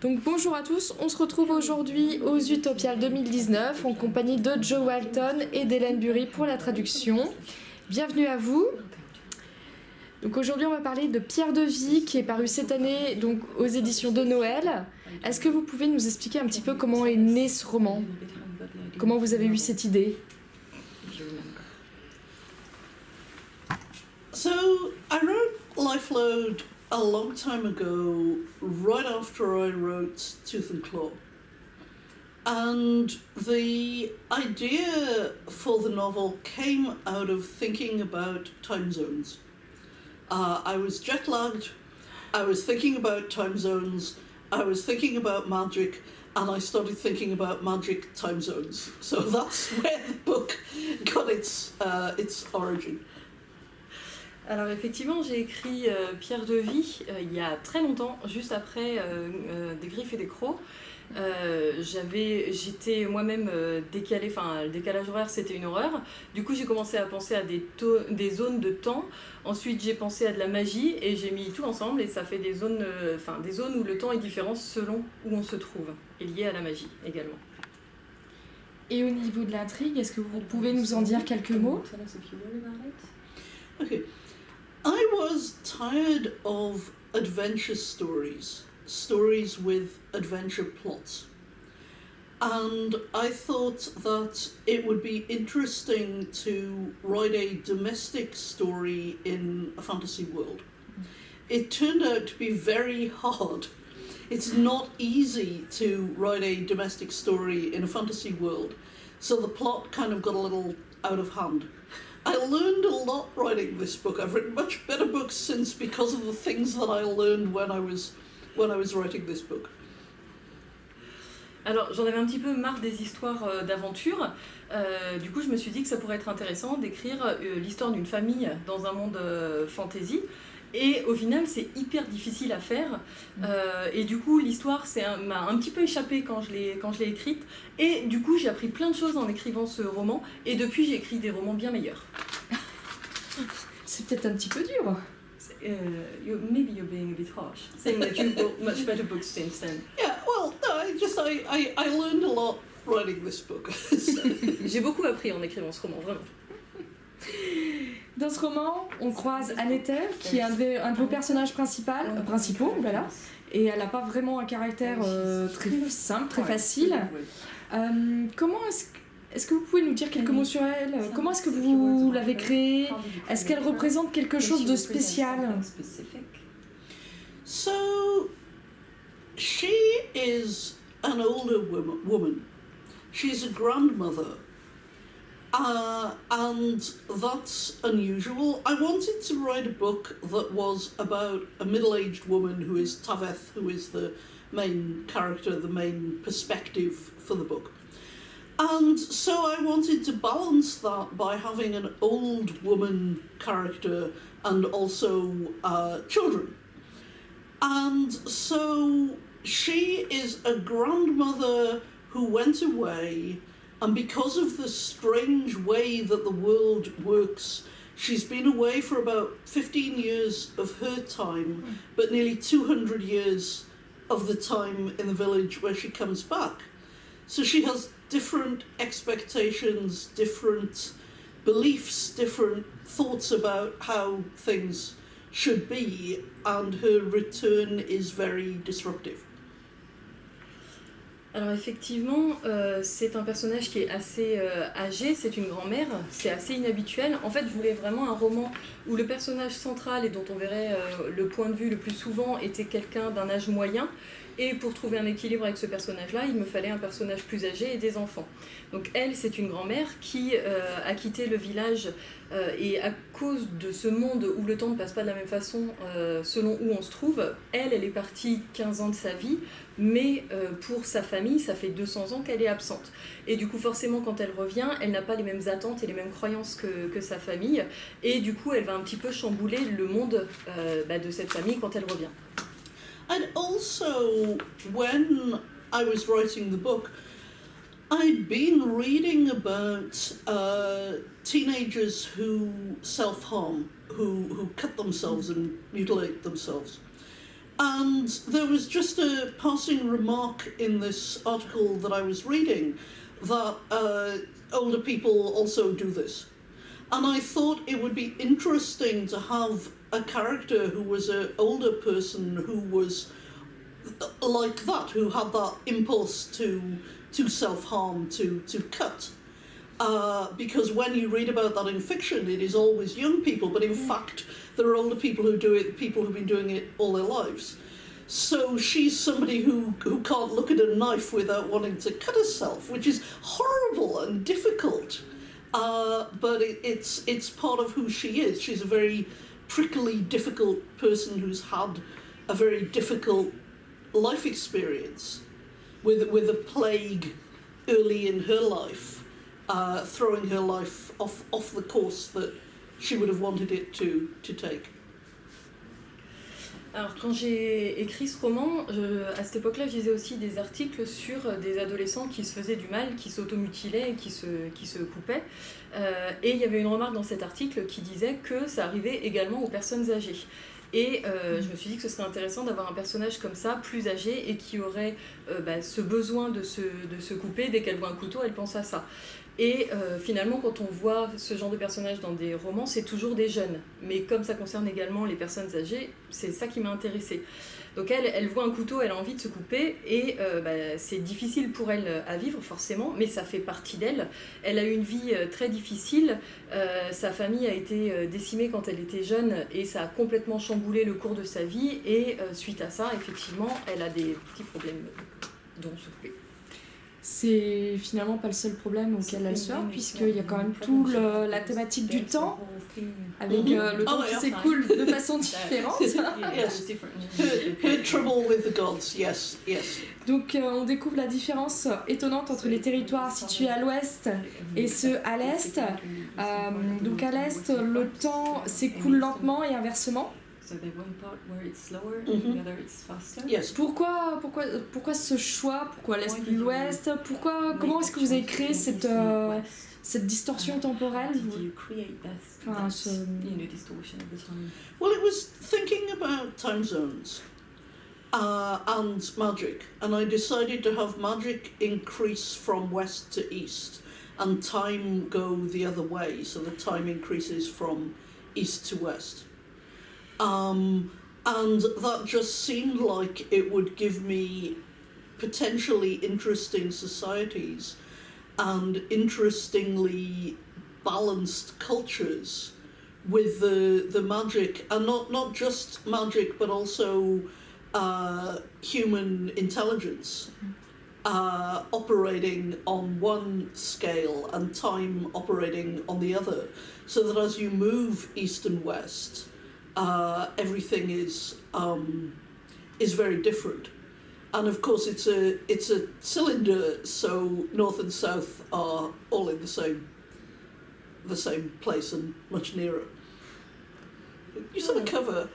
Donc bonjour à tous, on se retrouve aujourd'hui aux Utopiales 2019 en compagnie de Joe Walton et d'Hélène Bury pour la traduction. Bienvenue à vous. Donc aujourd'hui on va parler de Pierre de Vie qui est paru cette année donc aux éditions de Noël. Est-ce que vous pouvez nous expliquer un petit peu comment est né ce roman? Comment vous avez eu cette idée? So I wrote Lifeload a long time ago, right after I wrote Tooth and Claw. And the idea for the novel came out of thinking about time zones. I was jet lagged, I was thinking about time zones, I was thinking about magic, and I started thinking about magic time zones. So that's where the book got its origin. Alors effectivement, j'ai écrit Pierre de Vie il y a très longtemps, juste après Des Griffes et des Crocs. J'étais moi-même décalée, enfin le décalage horaire c'était une horreur. Du coup j'ai commencé à penser à des zones de temps. Ensuite j'ai pensé à de la magie et j'ai mis tout ensemble et ça fait des zones où le temps est différent selon où on se trouve et lié à la magie également. Et au niveau de l'intrigue, est-ce que vous pouvez nous en dire quelques mots? Okay. I was tired of adventure stories with adventure plots. And I thought that it would be interesting to write a domestic story in a fantasy world. It turned out to be very hard. It's not easy to write a domestic story in a fantasy world, so the plot kind of got a little out of hand. I learned a lot writing this book. I've written much better books since because of the things that I learned when I was writing this book. Alors j'en avais un petit peu marre des histoires d'aventure. Du coup je me suis dit que ça pourrait être intéressant d'écrire l'histoire d'une famille dans un monde fantasy. Et au final, c'est hyper difficile à faire. Et du coup, l'histoire m'a un petit peu échappé quand je l'ai écrite. Et du coup, j'ai appris plein de choses en écrivant ce roman. Et depuis, j'ai écrit des romans bien meilleurs. C'est peut-être un petit peu dur. Maybe you're being a bit harsh, saying that you wrote much better books since then. Yeah, well, no, I learned a lot writing this book. J'ai beaucoup appris en écrivant ce roman, vraiment. Dans ce roman, on croise Annette, qui est un de vos personnages principaux, voilà. Et elle n'a pas vraiment un caractère très simple, très facile. Comment est-ce que vous pouvez nous dire quelques mots sur elle? Comment est-ce que vous l'avez créée? Est-ce qu'elle représente quelque chose de spécial? So, she is an older woman. She's a grandmother. And that's unusual. I wanted to write a book that was about a middle-aged woman who is Taveth, who is the main character, the main perspective for the book. And so I wanted to balance that by having an old woman character and also children. And so she is a grandmother who went away. And because of the strange way that the world works, she's been away for about 15 years of her time, but nearly 200 years of the time in the village where she comes back. So she has different expectations, different beliefs, different thoughts about how things should be, and her return is very disruptive. Alors effectivement, c'est un personnage qui est assez âgé, c'est une grand-mère, c'est assez inhabituel. En fait, je voulais vraiment un roman où le personnage central et dont on verrait le point de vue le plus souvent était quelqu'un d'un âge moyen. Et pour trouver un équilibre avec ce personnage-là, il me fallait un personnage plus âgé et des enfants. Donc elle, c'est une grand-mère qui a quitté le village et à cause de ce monde où le temps ne passe pas de la même façon selon où on se trouve, elle est partie 15 ans de sa vie, mais pour sa famille, ça fait 200 ans qu'elle est absente. Et du coup, forcément, quand elle revient, elle n'a pas les mêmes attentes et les mêmes croyances que sa famille. Et du coup, elle va un petit peu chambouler le monde de cette famille quand elle revient. And also, when I was writing the book, I'd been reading about teenagers who self-harm, who cut themselves and mutilate themselves. And there was just a passing remark in this article that I was reading that older people also do this. And I thought it would be interesting to have a character who was an older person who was like that, who had that impulse to self-harm, to cut. Because when you read about that in fiction, it is always young people, but in fact, there are older people who do it, people who've been doing it all their lives. So she's somebody who can't look at a knife without wanting to cut herself, which is horrible and difficult. But it's part of who she is. She's a very prickly, difficult person who's had a very difficult life experience with a plague early in her life, throwing her life off the course that she would have wanted it to take. Alors quand j'ai écrit ce roman, à cette époque-là, je lisais aussi des articles sur des adolescents qui se faisaient du mal, qui s'automutilaient et qui se coupaient. Et il y avait une remarque dans cet article qui disait que ça arrivait également aux personnes âgées. Et je me suis dit que ce serait intéressant d'avoir un personnage comme ça, plus âgé, et qui aurait ce besoin de se couper. Dès qu'elle voit un couteau, elle pense à ça. Et finalement, quand on voit ce genre de personnage dans des romans, c'est toujours des jeunes. Mais comme ça concerne également les personnes âgées, c'est ça qui m'a intéressée. Donc elle voit un couteau, elle a envie de se couper, et c'est difficile pour elle à vivre forcément, mais ça fait partie d'elle. Elle a eu une vie très difficile, sa famille a été décimée quand elle était jeune, et ça a complètement chamboulé le cours de sa vie, et suite à ça, effectivement, elle a des petits problèmes dont se couper. C'est finalement pas le seul problème auquel elle se heurte, puisqu'il y a quand même tout la thématique du temps, avec le temps qui s'écoule de façon différente. Yes. Her trouble with the gods, yes. Donc on découvre la différence étonnante entre les territoires situés à l'ouest et ceux à l'est. Donc à l'est, le temps s'écoule lentement et inversement. So they one part where it's slower and the other it's faster. Yes. Pourquoi ce choix? Pourquoi l'est plus l'ouest? Comment est-ce que vous avez créé cette distorsion temporelle? Well, it was thinking about time zones and magic, and I decided to have magic increase from west to east and time go the other way, so the time increases from east to west. And that just seemed like it would give me potentially interesting societies and interestingly balanced cultures with the magic, and not just magic but also human intelligence operating on one scale and time operating on the other, so that as you move east and west, everything is very different. And of course it's a cylinder, so north and south are all in the same place and much nearer. You saw the cover.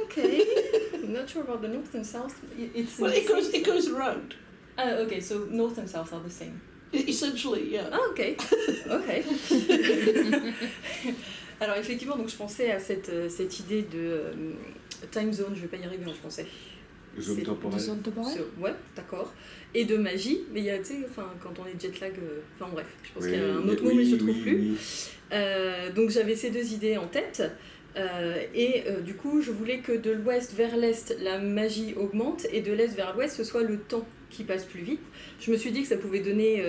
Okay. I'm not sure about the north and south. It goes around. Okay, so north and south are the same. Essentially, yeah. Ah, ok. Ok. Alors effectivement, donc je pensais à cette idée de time zone, je vais pas y arriver en français. Zone temporelle. Zone temporelle. Ouais, d'accord. Et de magie, mais il y a, tu sais, quand on est jet lag, enfin bref, je pense qu'il y a un autre mot, mais je ne trouve plus. Donc j'avais ces deux idées en tête. Du coup, je voulais que de l'ouest vers l'est, la magie augmente, et de l'est vers l'ouest, ce soit le temps qui passe plus vite. Je me suis dit que ça pouvait donner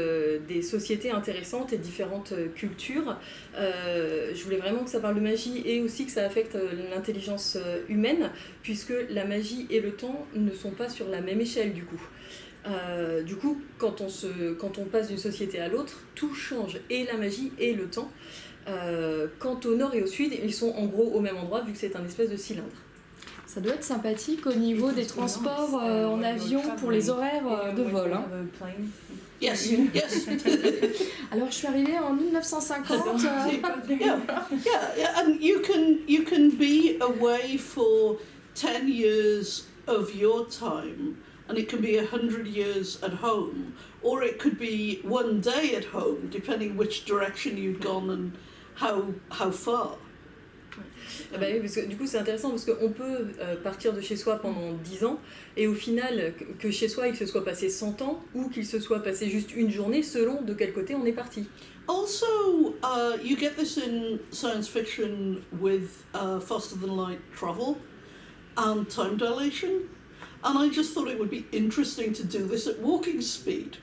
des sociétés intéressantes et différentes cultures. Je voulais vraiment que ça parle de magie et aussi que ça affecte l'intelligence humaine, puisque la magie et le temps ne sont pas sur la même échelle du coup. Quand on passe d'une société à l'autre, tout change, et la magie et le temps. Quant au nord et au sud, ils sont en gros au même endroit, vu que c'est un espèce de cylindre. Ça doit être sympathique au niveau des transports en avion pour les horaires de vol. Hein. Yes. Alors je suis arrivée en 1950. Yeah, and you can be away for 10 years of your time, and it can be 100 years at home, or it could be one day at home, depending which direction you'd gone and how far. Ah bah oui, parce que du coup c'est intéressant parce qu'on peut partir de chez soi pendant 10 ans et au final que chez soi il se soit passé 100 ans ou qu'il se soit passé juste une journée selon de quel côté on est parti. Also, you get this in science fiction with faster than light travel and time dilation, and I just thought it would be interesting to do this at walking speed,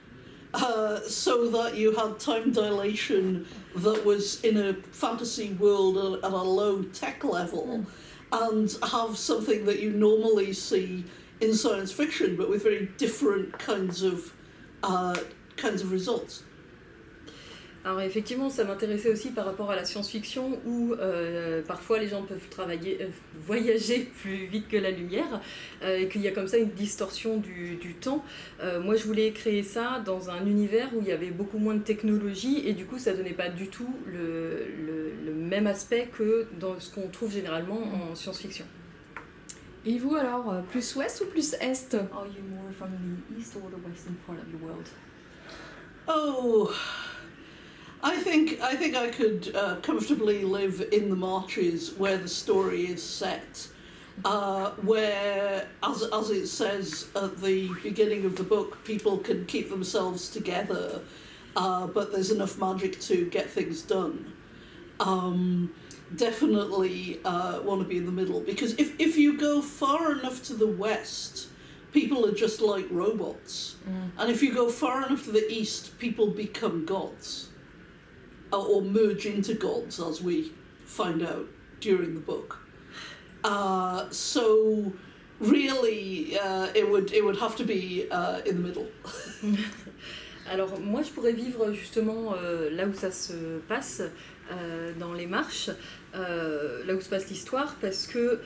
so that you had time dilation that was in a fantasy world at a low tech level, and have something that you normally see in science fiction, but with very different kinds of results. Alors effectivement, ça m'intéressait aussi par rapport à la science-fiction où parfois les gens peuvent voyager plus vite que la lumière et qu'il y a comme ça une distorsion du temps. Moi, je voulais créer ça dans un univers où il y avait beaucoup moins de technologie et du coup, ça donnait pas du tout le même aspect que dans ce qu'on trouve généralement en science-fiction. Et vous alors, plus ouest ou plus est? Are you more from the east or the western part of the world? Oh, I think I could comfortably live in the marches where the story is set, where, as it says at the beginning of the book, people can keep themselves together, but there's enough magic to get things done. Definitely want to be in the middle, because if you go far enough to the west, people are just like robots, and if you go far enough to the east, people become gods. Or merge into gods, as we find out during the book. So really, it would have to be in the middle. Alors moi, je pourrais vivre justement là où ça se passe, dans les marches, là où se passe l'histoire, parce que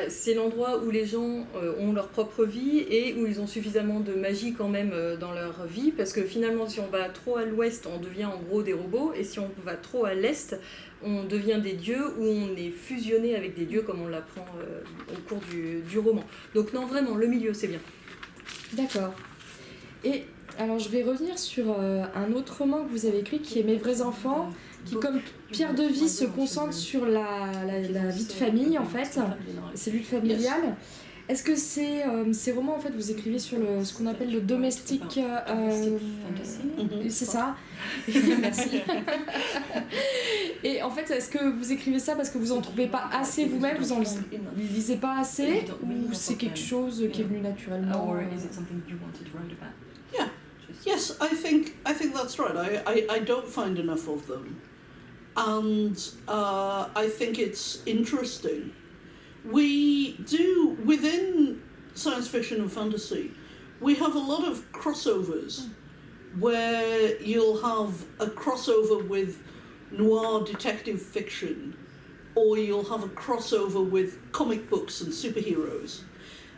c'est l'endroit où les gens ont leur propre vie et où ils ont suffisamment de magie quand même dans leur vie, parce que finalement si on va trop à l'ouest on devient en gros des robots et si on va trop à l'est on devient des dieux ou on est fusionné avec des dieux comme on l'apprend au cours du roman. Donc non, vraiment le milieu c'est bien. D'accord. Et alors je vais revenir sur un autre roman que vous avez écrit qui est Mes vrais enfants, qui comme pierre de vie se concentre sur la vie de famille en fait, ces luttes familiales. Est-ce que ces romans en fait vous écrivez sur ce qu'on appelle le domestique c'est ça. Merci. Et en fait, est-ce que vous écrivez ça parce que vous en trouvez pas assez vous-même, vous en lisez pas assez, ou c'est quelque chose qui est venu naturellement? Yeah. Yes, I think that's right. I don't find enough of them, and I think it's interesting. We do, within science fiction and fantasy, we have a lot of crossovers where you'll have a crossover with noir detective fiction, or you'll have a crossover with comic books and superheroes.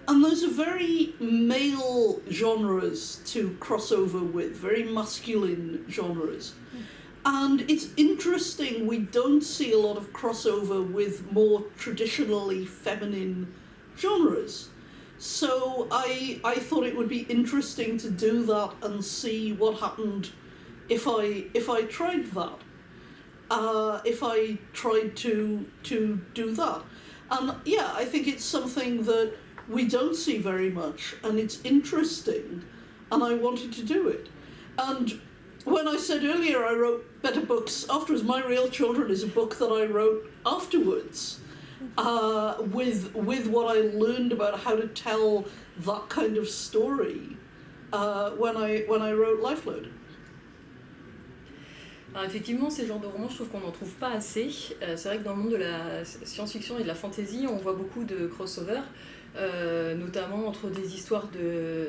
And those are very male genres to cross over with, very masculine genres. And it's interesting, we don't see a lot of crossover with more traditionally feminine genres. So I thought it would be interesting to do that and see what happened if I tried that. If I tried to do that. And yeah, I think it's something that we don't see very much, and it's interesting, and I wanted to do it. And when I said earlier I wrote better books afterwards, My Real Children is a book that I wrote afterwards, with what I learned about how to tell that kind of story when I wrote Lifelode. Alors effectivement, ces genres de romans, je trouve qu'on n'en trouve pas assez. C'est vrai que dans le monde de la science-fiction et de la fantasy, on voit beaucoup de crossovers, notamment entre des histoires de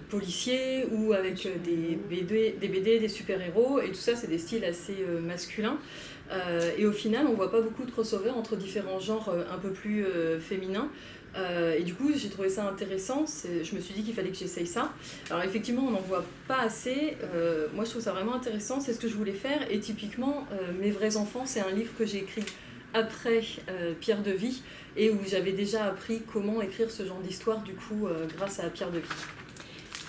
policiers ou avec des BD, des super-héros, et tout ça, c'est des styles assez masculins. Et au final, on voit pas beaucoup de crossovers entre différents genres un peu plus féminins. Et du coup, j'ai trouvé ça intéressant. Je me suis dit qu'il fallait que j'essaye ça. Alors effectivement, on n'en voit pas assez. Moi, je trouve ça vraiment intéressant. C'est ce que je voulais faire. Et typiquement, Mes vrais enfants, c'est un livre que j'ai écrit après Pierre de Vie, et où j'avais déjà appris comment écrire ce genre d'histoire, du coup, grâce à Pierre de Vie.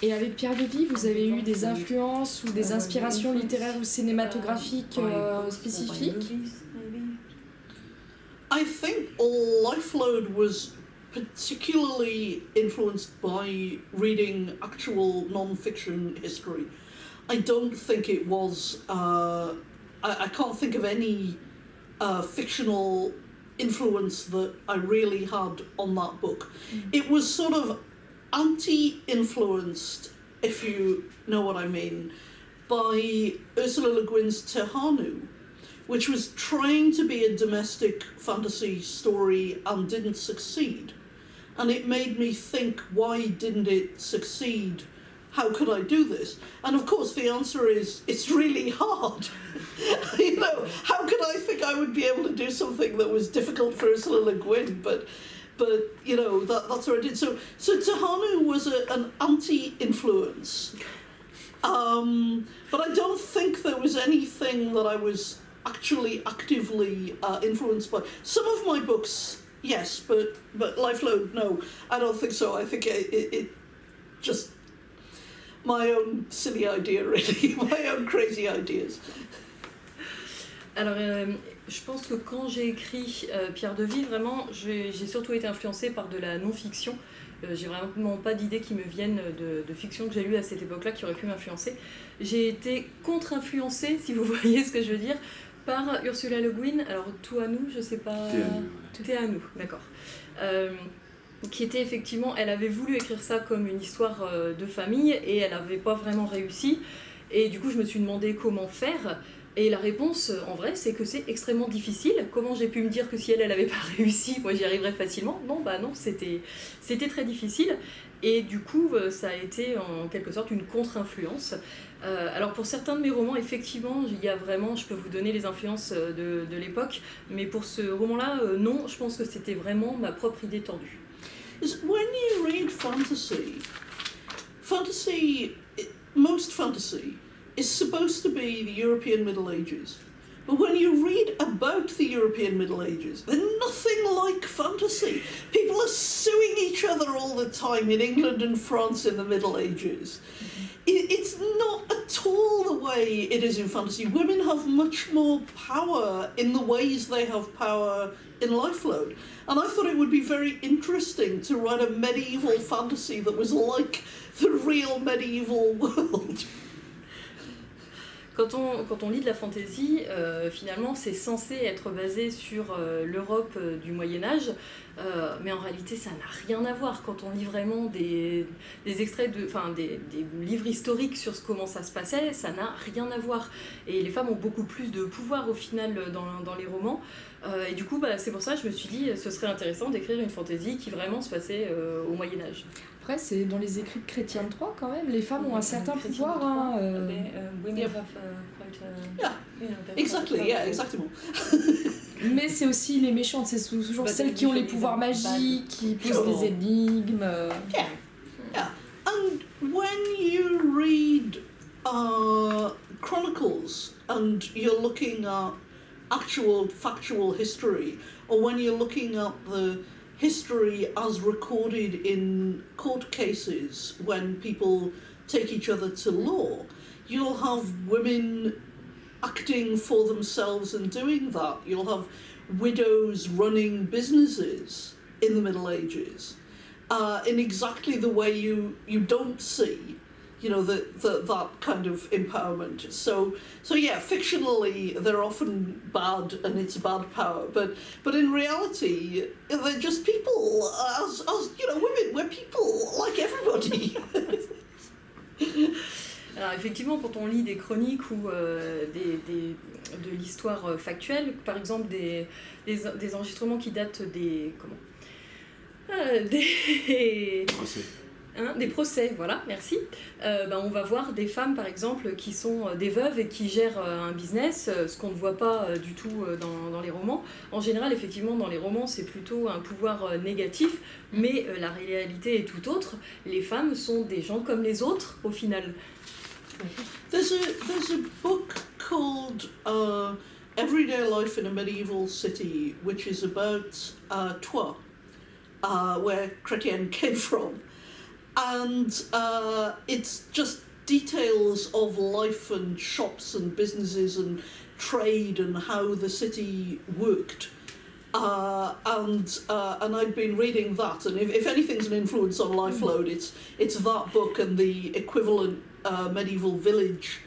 Et avec Pierre de Vie, vous avez eu des influences ou des inspirations littéraires ou cinématographiques spécifiques? I think Lifeload was particularly influenced by reading actual non-fiction history. I don't think it was, I can't think of any fictional influence that I really had on that book. It was sort of anti-influenced, if you know what I mean, by Ursula Le Guin's Te Hanu, which was trying to be a domestic fantasy story and didn't succeed. And it made me think, why didn't it succeed? How could I do this? And of course the answer is, it's really hard. You know, how could I think I would be able to do something that was difficult for Ursula Le Guin? But you know, that's what I did. So Te Hanu was an anti-influence. But I don't think there was anything that I was actually actively influenced by. Some of my books, yes, but Lifeload, no, I don't think so. I think it just my own silly idea, really, my own crazy ideas. Alors, je pense que quand j'ai écrit Pierre de Vie, vraiment, j'ai surtout été influencée par de la non-fiction. J'ai vraiment pas d'idées qui me viennent de fiction que j'ai lues à cette époque-là qui auraient pu m'influencer. J'ai été contre-influencée, si vous voyez ce que je veux dire, par Ursula Le Guin. Alors, Tout à nous, je sais pas... Tout à nous, d'accord. Qui était effectivement... Elle avait voulu écrire ça comme une histoire de famille et elle n'avait pas vraiment réussi. Et du coup, je me suis demandé comment faire. Et la réponse, en vrai, c'est que c'est extrêmement difficile. Comment j'ai pu me dire que si elle n'avait pas réussi, moi j'y arriverais facilement? Non, bah non, c'était très difficile. Et du coup, ça a été en quelque sorte une contre-influence. Alors pour certains de mes romans, effectivement, il y a vraiment, je peux vous donner les influences de l'époque, mais pour ce roman-là, non, je pense que c'était vraiment ma propre idée tordue. When you read most fantasy is supposed to be the European Middle Ages. But when you read about the European Middle Ages, they're nothing like fantasy. People are suing each other all the time in England and France in the Middle Ages. It's not at all the way it is in fantasy. Women have much more power in the ways they have power in Lifeload. And I thought it would be very interesting to write a medieval fantasy that was like the real medieval world. Quand on lit de la fantaisie, finalement, c'est censé être basé sur l'Europe du Moyen-Âge, mais en réalité, ça n'a rien à voir. Quand on lit vraiment des extraits, des livres historiques sur comment ça se passait, ça n'a rien à voir. Et les femmes ont beaucoup plus de pouvoir, au final, dans les romans. Et du coup, c'est pour ça que je me suis dit ce serait intéressant d'écrire une fantaisie qui vraiment se passait au Moyen-Âge. Après, c'est dans les écrits de Chrétien III quand même, les femmes ont un certain pouvoir. Exactement. Mais c'est aussi les méchantes, c'est toujours celles qui ont les pouvoirs magiques, qui posent des énigmes. Yeah. And when you read chronicles and you're looking at actual factual history, or when you're looking at the history as recorded in court cases when people take each other to law, you'll have women acting for themselves and doing that. You'll have widows running businesses in the Middle Ages in exactly the way you don't see, you know, that kind of empowerment. So yeah, fictionally they're often bad and it's bad power, but in reality they're just people. As you know, women, we're people like everybody. Alors effectivement, quand on lit des chroniques ou de l'histoire factuelle, par exemple des enregistrements qui datent des procès, voilà, merci. On va voir des femmes, par exemple, qui sont des veuves et qui gèrent un business, ce qu'on ne voit pas du tout dans les romans. En général, effectivement, dans les romans, c'est plutôt un pouvoir négatif, mais la réalité est tout autre. Les femmes sont des gens comme les autres, au final. There's a book called Everyday Life in a Medieval City, which is about Troyes, where Chrétien came from. And it's just details of life and shops and businesses and trade and how the city worked And I'd been reading that, and if anything's an influence on Lifelode, it's that book and the equivalent Medieval Village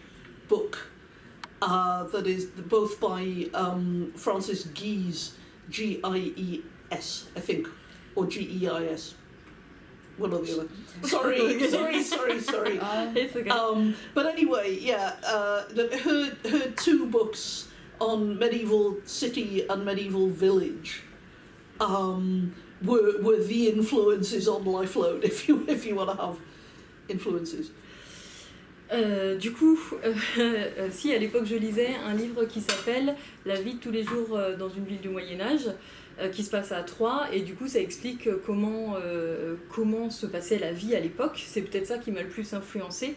book that is both by Francis Gies, Gies, I think, or Geis, one or the other. Sorry. It's okay. But anyway, yeah, her two books on medieval city and medieval village were the influences on Lifelode, if you want to have influences. Du coup, si à l'époque je lisais un livre qui s'appelle La vie de tous les jours dans une ville du Moyen-Âge, qui se passe à Troyes, et du coup ça explique comment se passait la vie à l'époque. C'est peut-être ça qui m'a le plus influencé.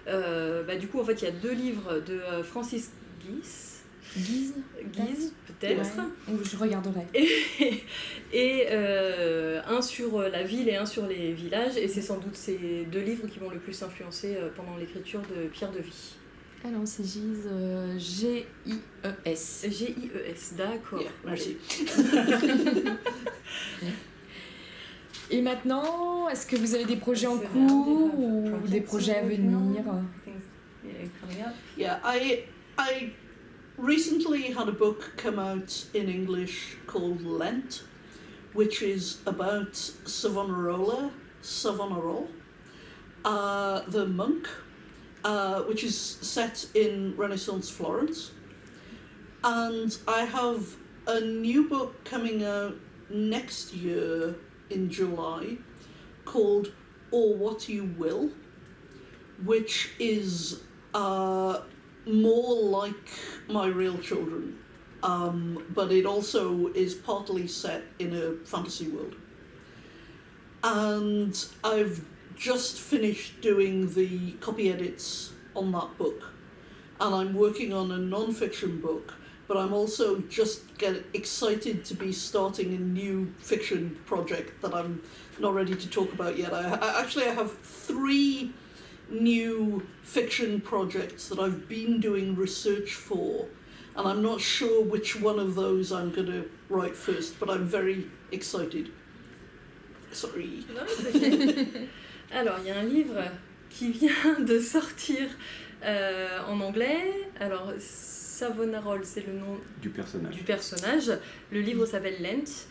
Du coup, en fait, il y a deux livres de Francis Gies, peut-être. Ouais, je regarderai. Et un sur la ville et un sur les villages, et c'est sans doute ces deux livres qui m'ont le plus influencé pendant l'écriture de Pierre de Vie. Alors c'est Gies, G-I-E-S. G-I-E-S, d'accord. Yeah, merci. Et maintenant, est-ce que vous avez des projets en cours ou des projets à venir? Yeah, I recently had a book come out in English called Lent, which is about Savonarola, the monk, which is set in Renaissance Florence. And I have a new book coming out next year in July called Or What You Will, which is more like My Real Children, but it also is partly set in a fantasy world. And I've just finished doing the copy edits on that book, and I'm working on a non-fiction book, but I'm also just excited to be starting a new fiction project that I'm not ready to talk about yet. I have 3 new fiction projects that I've been doing research for, and I'm not sure which one of those I'm going to write first, but I'm very excited. Sorry. Non, c'est okay. Alors, il y a un livre qui vient de sortir en anglais. Alors, Savonarola, c'est le nom du personnage. Du personnage. Le livre s'appelle Lent.